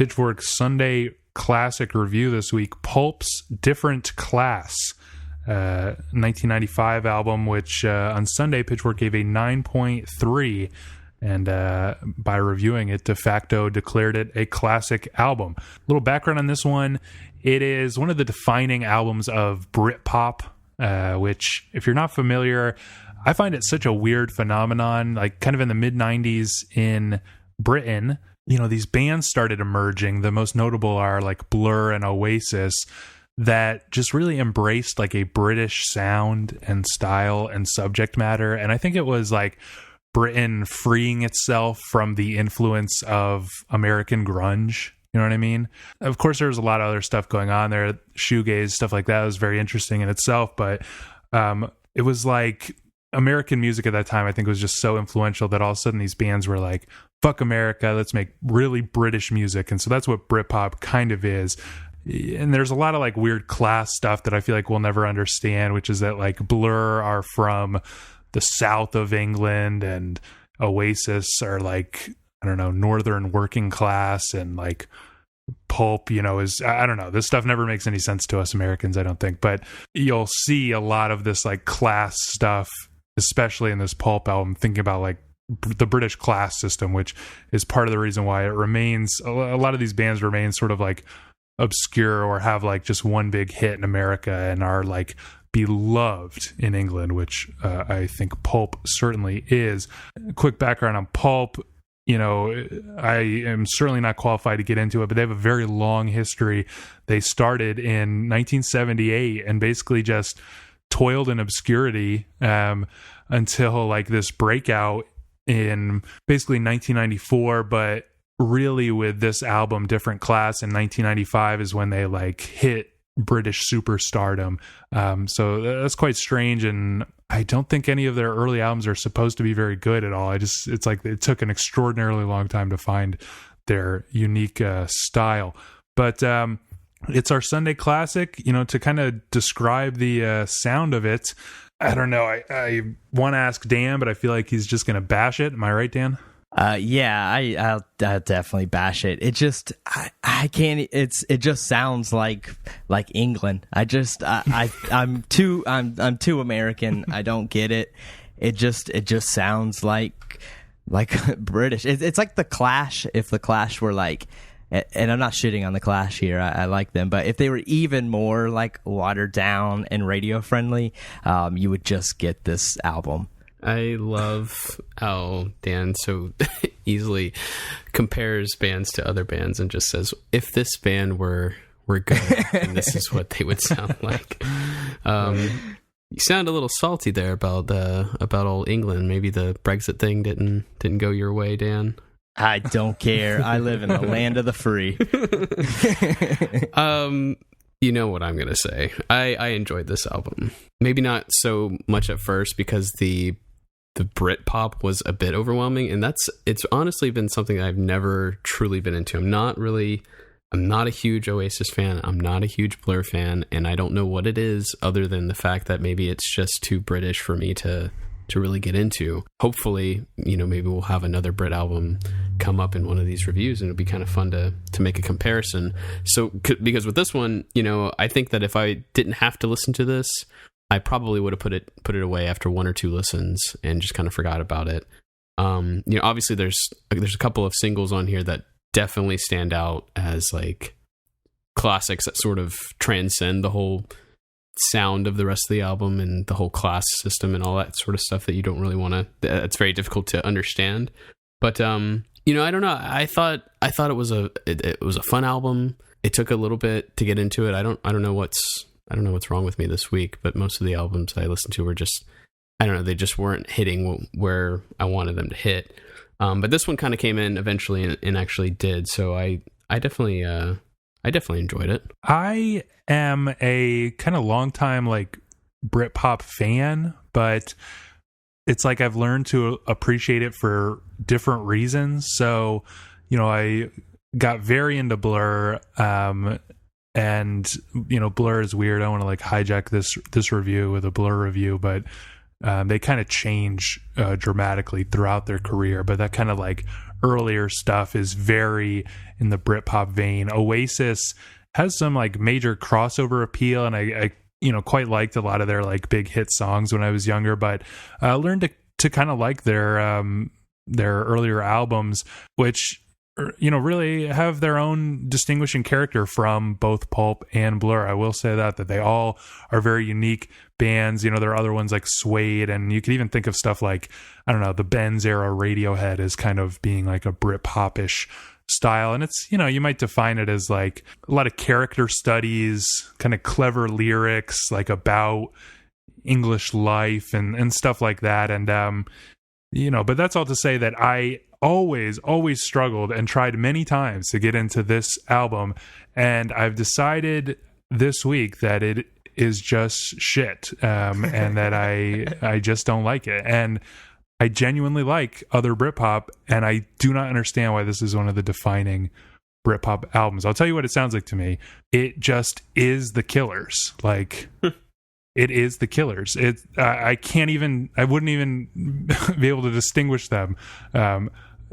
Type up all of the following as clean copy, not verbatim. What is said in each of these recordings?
Pitchfork's Sunday classic review this week, Pulp's Different Class, 1995 album, which on Sunday Pitchfork gave a 9.3, and by reviewing it, de facto declared it a classic album. A little background on this one: it is one of the defining albums of Britpop, which, if you're not familiar, I find it such a weird phenomenon. Like, kind of in the mid-90s in Britain, you know, these bands started emerging. The most notable are like Blur and Oasis, that just really embraced like a British sound and style and subject matter. And I think it was like Britain freeing itself from the influence of American grunge. You know what I mean? Of course, there was a lot of other stuff going on there. Shoegaze, stuff like that was very interesting in itself. But it was like American music at that time, I think, was just so influential that all of a sudden these bands were like, fuck America, let's make really British music. And so that's what Britpop kind of is. And there's a lot of like weird class stuff that I feel like we'll never understand, which is that like Blur are from the south of England and Oasis are like, I don't know, northern working class, and like Pulp, you know, is, I don't know, this stuff never makes any sense to us Americans, I don't think. But you'll see a lot of this like class stuff, especially in this Pulp album, thinking about like the British class system, which is part of the reason why it remains, a lot of these bands remain sort of like obscure or have like just one big hit in America and are like beloved in England, which I think Pulp certainly is. Quick background on Pulp. You know, I am certainly not qualified to get into it, but they have a very long history. They started in 1978 and basically just toiled in obscurity until like this breakout in basically 1994. But really with this album, Different Class, in 1995 is when they like hit British superstardom. So that's quite strange, and I don't think any of their early albums are supposed to be very good at all. It's like it took an extraordinarily long time to find their unique style. But it's our Sunday classic, you know, to kind of describe the sound of it. I don't know. I want to ask Dan, but I feel like he's just going to bash it. Am I right, Dan? I'll definitely bash it. It just, I can't, it just sounds like England. I'm too American. I don't get it. It just sounds like British. It's like the Clash, if the Clash were like, and I'm not shitting on the Clash here, I like them, but if they were even more like watered down and radio friendly, you would just get this album. I love how Dan so easily compares bands to other bands and just says, if this band were good, then this is what they would sound like. You sound a little salty there about old England. Maybe the Brexit thing didn't go your way, Dan. I don't care. I live in the land of the free. You know what I'm going to say. I enjoyed this album. Maybe not so much at first because the Britpop was a bit overwhelming, and it's honestly been something I've never truly been into. I'm not a huge Oasis fan. I'm not a huge Blur fan, and I don't know what it is other than the fact that maybe it's just too British for me to really get into. Hopefully, you know, maybe we'll have another Brit album come up in one of these reviews, and it'll be kind of fun to make a comparison. So, because with this one, you know, I think that if I didn't have to listen to this, I probably would have put it away after one or two listens and just kind of forgot about it. You know, obviously there's a couple of singles on here that definitely stand out as like classics that sort of transcend the whole sound of the rest of the album and the whole class system and all that sort of stuff that you don't really want to. It's very difficult to understand. But you know, I don't know. I thought it was a fun album. It took a little bit to get into it. I don't know what's wrong with me this week, but most of the albums I listened to were just, I don't know, they just weren't hitting where I wanted them to hit. But this one kind of came in eventually and actually did. So I definitely enjoyed it. I am a kind of long time like Britpop fan, but it's like I've learned to appreciate it for different reasons. So, you know, I got very into Blur, and you know, Blur is weird. I want to like hijack this review with a Blur review, but They kind of change dramatically throughout their career, but that kind of like earlier stuff is very in the Britpop vein. Oasis has some like major crossover appeal, and I quite liked a lot of their like big hit songs when I was younger, but I learned to kind of like their earlier albums, which really have their own distinguishing character from both Pulp and Blur. I will say that they all are very unique bands. There are other ones like Suede, and you could even think of stuff like, I don't know, the Benz era Radiohead as kind of being like a Britpop-ish style. And it's, you might define it as like a lot of character studies, kind of clever lyrics, like about English life and stuff like that. And, but that's all to say that I always struggled and tried many times to get into this album, and I've decided this week that it is just shit, and that I just don't like it. And I genuinely like other Britpop, and I do not understand why this is one of the defining Britpop albums. I'll tell you what it sounds like to me. It just is the Killers. Like it is the Killers. I wouldn't even be able to distinguish them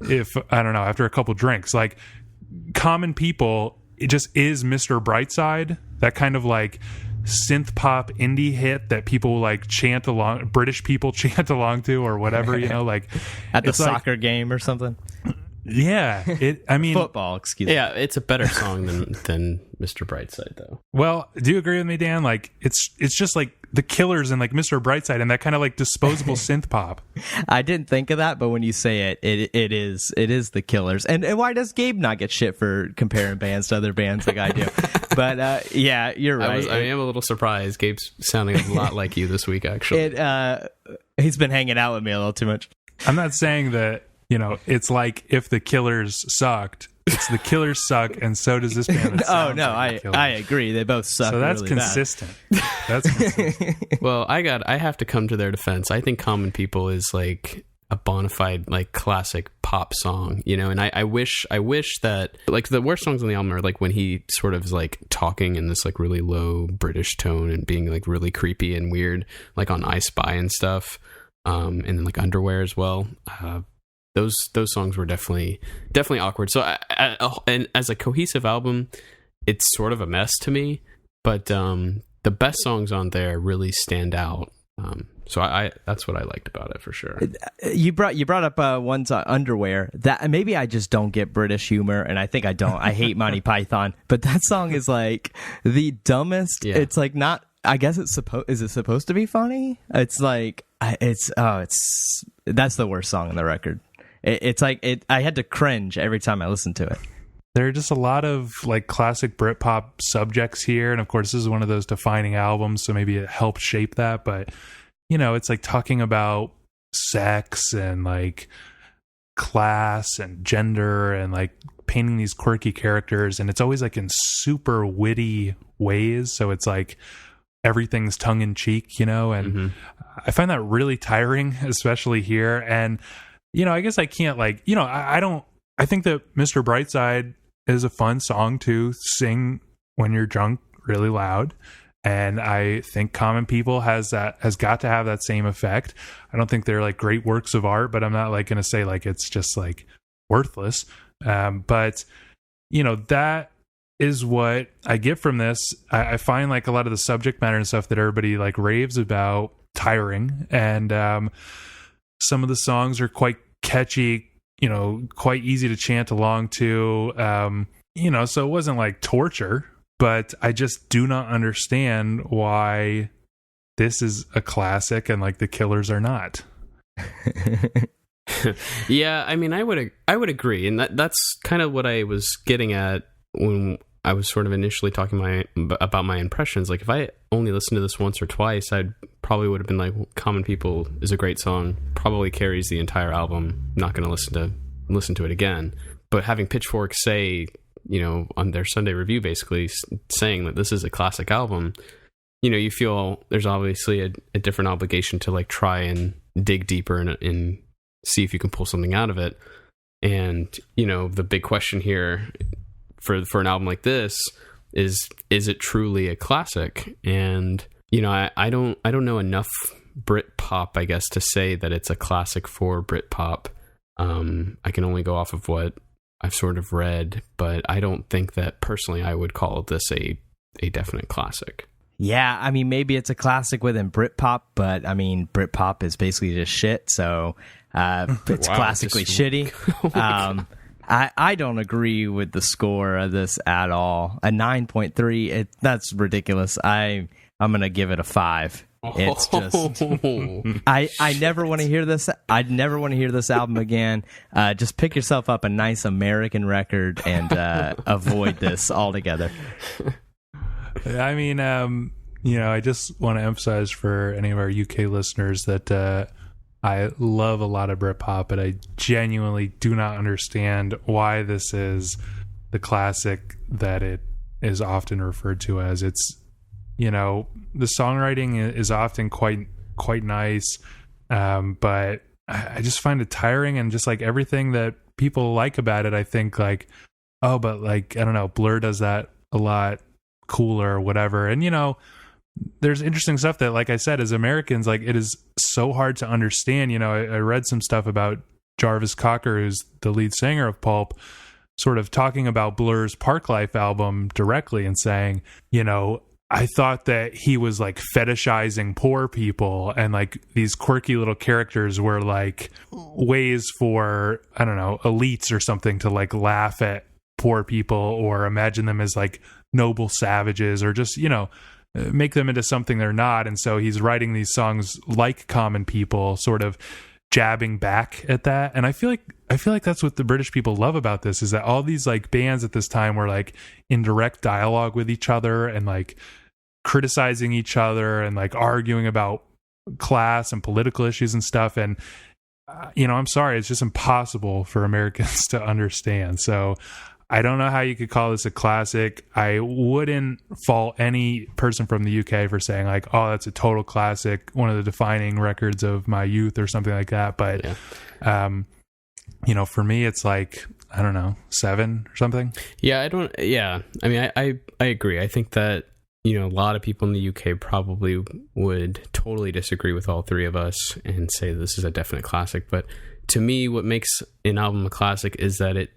if, I don't know, after a couple drinks. Like Common People, it just is Mr. Brightside, that kind of like synth pop indie hit that people like chant along, British people chant along to, or whatever, like at the soccer game or something. Yeah, football. Excuse me. Yeah, it's a better song than Mr. Brightside, though. Well, do you agree with me, Dan? Like, it's just like the Killers and like Mr. Brightside and that kind of like disposable synth pop. I didn't think of that, but when you say it is the Killers. And why does Gabe not get shit for comparing bands to other bands like I do? But yeah, you're right. I am a little surprised. Gabe's sounding a lot like you this week, actually. He's been hanging out with me a little too much. I'm not saying that. It's like if the Killers sucked, it's the Killers suck, and so does this band. Oh no, like I agree. They both suck. So that's really consistent. That's consistent. Well, I have to come to their defense. I think Common People is like a bona fide like classic pop song, and I wish that like the worst songs on the album are like when he sort of is like talking in this like really low British tone and being like really creepy and weird, like on I Spy and stuff, and then like Underwear as well. Those songs were definitely awkward. So and as a cohesive album, it's sort of a mess to me. But the best songs on there really stand out. So I that's what I liked about it for sure. You brought up one's Underwear. That maybe I just don't get British humor, and I think I don't. I hate Monty Python, but that song is like the dumbest. Yeah. It's like not. I guess is it supposed to be funny? It's like that's the worst song on the record. It's like I had to cringe every time I listened to it. There are just a lot of like classic Britpop subjects here, and of course this is one of those defining albums, so maybe it helped shape that. But it's like talking about sex and like class and gender and like painting these quirky characters, and it's always like in super witty ways. So it's like everything's tongue in cheek, and mm-hmm. I find that really tiring, especially here. And I guess I can't like, I think that Mr. Brightside is a fun song to sing when you're drunk really loud. And I think Common People has got to have that same effect. I don't think they're like great works of art, but I'm not like going to say like it's just like worthless. But that is what I get from this. I find like a lot of the subject matter and stuff that everybody like raves about tiring. And some of the songs are quite catchy, quite easy to chant along to, so it wasn't like torture, but I just do not understand why this is a classic and like the Killers are not. Yeah, I mean, I would agree, and that's kind of what I was getting at when I was sort of initially talking about my impressions. Like if I only listened to this once or twice, I probably would have been like, Common People is a great song, probably carries the entire album, not going to listen to it again. But having Pitchfork say, on their Sunday review, basically saying that this is a classic album, you feel there's obviously a different obligation to like try and dig deeper and see if you can pull something out of it. And, the big question here for an album like this is it truly a classic? And I don't know enough Britpop, I guess, to say that it's a classic for Britpop. I can only go off of what I've sort of read, but I don't think that personally I would call this a definite classic. Yeah, I mean, maybe it's a classic within Britpop, but I mean, Britpop is basically just shit, so it's classically shitty. I don't agree with the score of this at all. A 9.3, that's ridiculous. I'm gonna give it a 5. It's just I never want to hear this. I'd never want to hear this album again. Just pick yourself up a nice American record and avoid this altogether. I mean, I just want to emphasize for any of our UK listeners that I love a lot of Britpop, but I genuinely do not understand why this is the classic that it is often referred to as. It's, the songwriting is often quite nice, but I just find it tiring, and just like everything that people like about it, I think like, oh, but like, I don't know, Blur does that a lot cooler or whatever. And there's interesting stuff that, like I said, as Americans, like, it is so hard to understand. I read some stuff about Jarvis Cocker, who's the lead singer of Pulp, sort of talking about Blur's Parklife album directly and saying, I thought that he was like fetishizing poor people, and like these quirky little characters were like ways for, I don't know, elites or something to like laugh at poor people or imagine them as like noble savages, or just, make them into something they're not. And so he's writing these songs like common people, sort of jabbing back at that. And I feel like that's what the British people love about this, is that all these like bands at this time were like in direct dialogue with each other and like criticizing each other and like arguing about class and political issues and stuff. And I'm sorry, it's just impossible for Americans to understand. So I don't know how you could call this a classic. I wouldn't fault any person from the UK for saying like, oh, that's a total classic, one of the defining records of my youth or something like that. But, for me, it's like, I don't know, 7 or something. I mean, I agree. I think that, a lot of people in the UK probably would totally disagree with all three of us and say this is a definite classic. But to me, what makes an album a classic is that it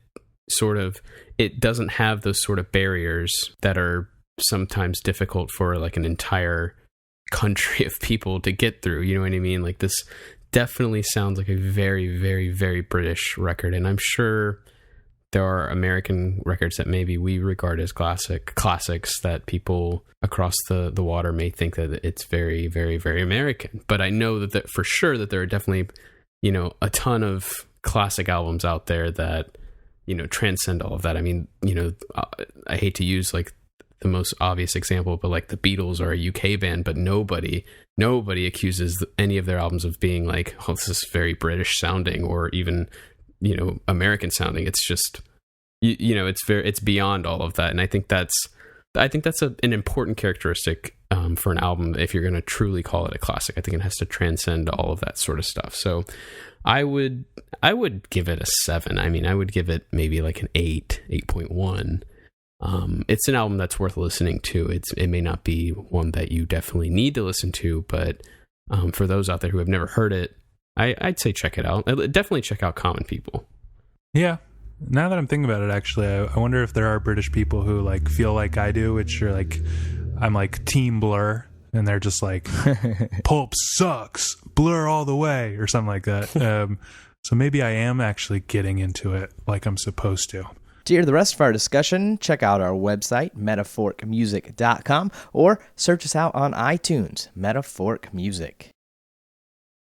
doesn't have those sort of barriers that are sometimes difficult for like an entire country of people to get through. You know what I mean? Like, this definitely sounds like a very, very, very British record. And I'm sure there are American records that maybe we regard as classics that people across the water may think that it's very, very, very American. But I know that for sure that there are definitely, a ton of classic albums out there that, transcend all of that. I mean, I hate to use like the most obvious example, but like the Beatles are a UK band, but nobody accuses any of their albums of being like, oh, this is very British sounding or even, American sounding. It's just, it's beyond all of that. And I think that's an important characteristic for an album. If you're going to truly call it a classic, I think it has to transcend all of that sort of stuff. So I would give it a 7. I mean, I would give it maybe like an 8.1. It's an album that's worth listening to. It may not be one that you definitely need to listen to, but for those out there who have never heard it, I'd say check it out. Definitely check out Common People. Yeah. Now that I'm thinking about it, actually, I wonder if there are British people who like feel like I do, which are like, I'm like Team Blur, and they're just like, Pulp sucks, Blur all the way, or something like that. So maybe I am actually getting into it like I'm supposed to. To hear the rest of our discussion, check out our website, metaforkmusic.com, or search us out on iTunes, Metafork Music.